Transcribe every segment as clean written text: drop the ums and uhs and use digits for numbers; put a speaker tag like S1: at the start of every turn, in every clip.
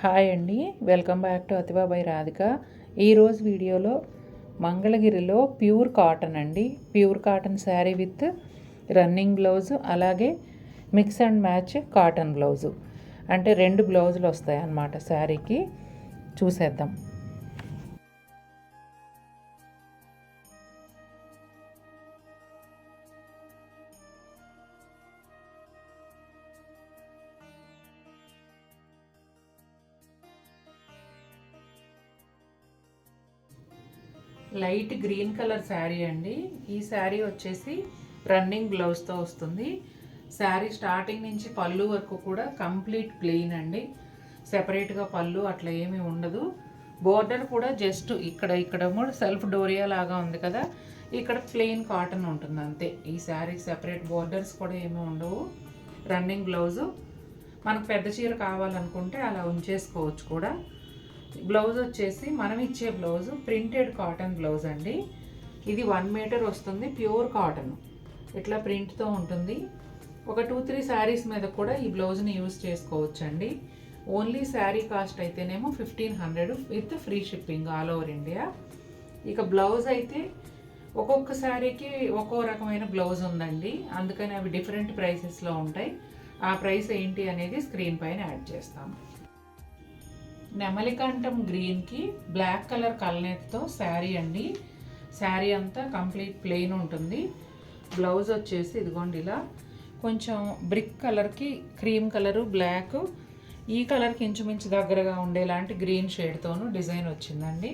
S1: Hi అండి, welcome back to Ativa by Radhika. ఈరోజు వీడియోలో మంగళగిరిలో ప్యూర్ కాటన్ అండి, pure cotton sari with running blouse, అలాగే mix and match cotton blouse, అంటే 2 బ్లౌజులు వస్తాయి అన్నమాట శారీకి. చూసేద్దాం. లైట్ గ్రీన్ కలర్ శారీ అండి. ఈ శారీ వచ్చేసి రన్నింగ్ బ్లౌజ్తో వస్తుంది. శారీ స్టార్టింగ్ నుంచి పళ్ళు వరకు కూడా కంప్లీట్ ప్లెయిన్ అండి. సెపరేట్గా పళ్ళు అట్లా ఏమీ ఉండదు. బోర్డర్ కూడా జస్ట్ ఇక్కడ సెల్ఫ్ డోరియా లాగా ఉంది కదా, ఇక్కడ ప్లెయిన్ కాటన్ ఉంటుంది అంతే. ఈ శారీ సెపరేట్ బోర్డర్స్ కూడా ఏమీ ఉండవు. రన్నింగ్ బ్లౌజు మనకు పెద్ద చీర కావాలనుకుంటే అలా ఉంచేసుకోవచ్చు కూడా. బ్లౌజ్ వచ్చేసి మనం ఇచ్చే బ్లౌజ్ ప్రింటెడ్ కాటన్ బ్లౌజ్ అండి. ఇది 1 మీటర్ వస్తుంది, ప్యూర్ కాటన్, ఇట్లా ప్రింట్తో ఉంటుంది. ఒక 2-3 శారీస్ మీద కూడా ఈ బ్లౌజ్ని యూజ్ చేసుకోవచ్చు అండి. ఓన్లీ శారీ కాస్ట్ అయితేనేమో 1500 with free shipping all over India. ఇక బ్లౌజ్ అయితే ఒక్కొక్క శారీకి ఒక్కో రకమైన బ్లౌజ్ ఉందండి, అందుకని అవి డిఫరెంట్ ప్రైసెస్లో ఉంటాయి. ఆ ప్రైస్ ఏంటి అనేది స్క్రీన్ పైన యాడ్ చేస్తాము. నెమలికంఠం గ్రీన్కి బ్లాక్ కలర్ కల్నేత్తో శారీ అండి. శారీ అంతా కంప్లీట్ ప్లెయిన్ ఉంటుంది. బ్లౌజ్ వచ్చేసి ఇదిగోండి ఇలా కొంచెం బ్రిక్ కలర్కి క్రీమ్ కలరు, బ్లాక్, ఈ కలర్కి ఇంచుమించు దగ్గరగా ఉండేలాంటి గ్రీన్ షేడ్తోనూ డిజైన్ వచ్చిందండి.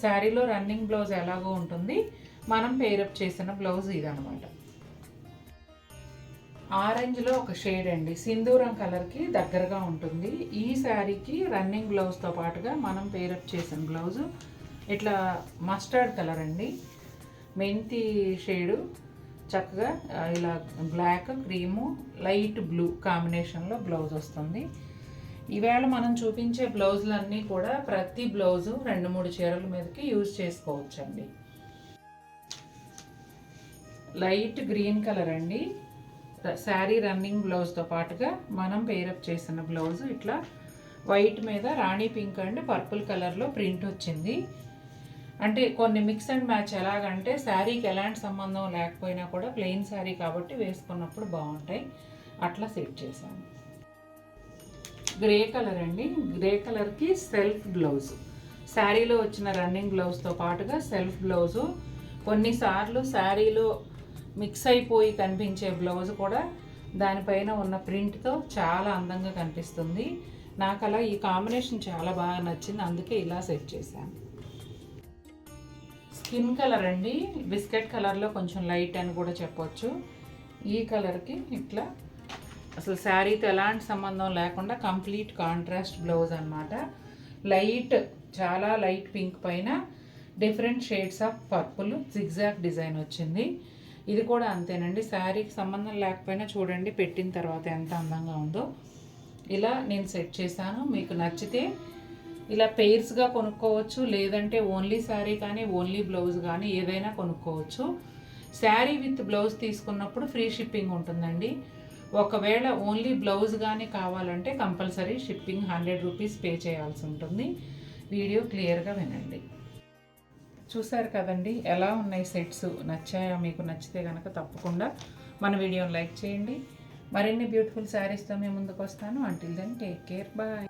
S1: శారీలో రన్నింగ్ బ్లౌజ్ ఎలాగో ఉంటుంది, మనం పేరప్ చేసిన బ్లౌజ్ ఇదనమాట. ఆరెంజ్లో ఒక షేడ్ అండి, సింధూరం కలర్కి దగ్గరగా ఉంటుంది. ఈ శారీకి రన్నింగ్ బ్లౌజ్తో పాటుగా మనం పేరప్ చేసిన బ్లౌజు ఇట్లా మస్టర్డ్ కలర్ అండి, మెంతి షేడు, చక్కగా ఇలా బ్లాక్, క్రీము, లైట్ బ్లూ కాంబినేషన్లో బ్లౌజ్ వస్తుంది. ఈవేళ మనం చూపించే బ్లౌజులన్నీ కూడా ప్రతి బ్లౌజు 2-3 చీరల మీదకి యూజ్ చేసుకోవచ్చండి. లైట్ గ్రీన్ కలర్ అండి, శారీ రన్నింగ్ బ్లౌజ్తో పాటుగా మనం పేరప్ చేసిన బ్లౌజ్ ఇట్లా వైట్ మీద రాణి పింక్ అండ్ పర్పుల్ కలర్లో ప్రింట్ వచ్చింది. అంటే కొన్ని మిక్స్ అండ్ మ్యాచ్ ఎలాగంటే శారీకి ఎలాంటి సంబంధం లేకపోయినా కూడా ప్లెయిన్ శారీ కాబట్టి వేసుకున్నప్పుడు బాగుంటాయి, అట్లా సెట్ చేశాను. గ్రే కలర్ అండి, గ్రే కలర్కి సెల్ఫ్ బ్లౌజ్, శారీలో వచ్చిన రన్నింగ్ బ్లౌజ్తో పాటుగా సెల్ఫ్ బ్లౌజు. కొన్నిసార్లు శారీలో మిక్స్ అయిపోయి కనిపించే బ్లౌజ్ కూడా దానిపైన ఉన్న ప్రింట్తో చాలా అందంగా కనిపిస్తుంది. నాకు అలా ఈ కాంబినేషన్ చాలా బాగా నచ్చింది, అందుకే ఇలా సెట్ చేశాను. స్కిన్ కలర్ అండి, బిస్కెట్ కలర్లో కొంచెం లైట్ అని కూడా చెప్పొచ్చు. ఈ కలర్కి ఇట్లా అసలు శారీతో ఎలాంటి సంబంధం లేకుండా కంప్లీట్ కాంట్రాస్ట్ బ్లౌజ్ అనమాట. లైట్, చాలా లైట్ పింక్ పైన different shades of purple zigzag design వచ్చింది. ఇది కూడా అంతేనండి, శారీకి సంబంధం లేకపోయినా చూడండి పెట్టిన తర్వాత ఎంత అందంగా ఉందో. ఇలా నేను సెట్ చేశాను. మీకు నచ్చితే ఇలా పెయిర్స్గా కొనుక్కోవచ్చు, లేదంటే ఓన్లీ శారీ కానీ ఓన్లీ బ్లౌజ్ కానీ ఏదైనా కొనుక్కోవచ్చు. శారీ విత్ బ్లౌజ్ తీసుకున్నప్పుడు ఫ్రీ షిప్పింగ్ ఉంటుందండి. ఒకవేళ ఓన్లీ బ్లౌజ్ కానీ కావాలంటే కంపల్సరీ షిప్పింగ్ 100 రూపీస్ పే చేయాల్సి ఉంటుంది. వీడియో క్లియర్గా వినండి. చూసారు కదండి ఎలా ఉన్నాయి సెట్స్, నచ్చాయా? మీకు నచ్చితే కనుక తప్పకుండా మన వీడియోని లైక్ చేయండి. మరిన్ని బ్యూటిఫుల్ శారీస్తో మేము ముందుకు వస్తాను. Until then take care, bye.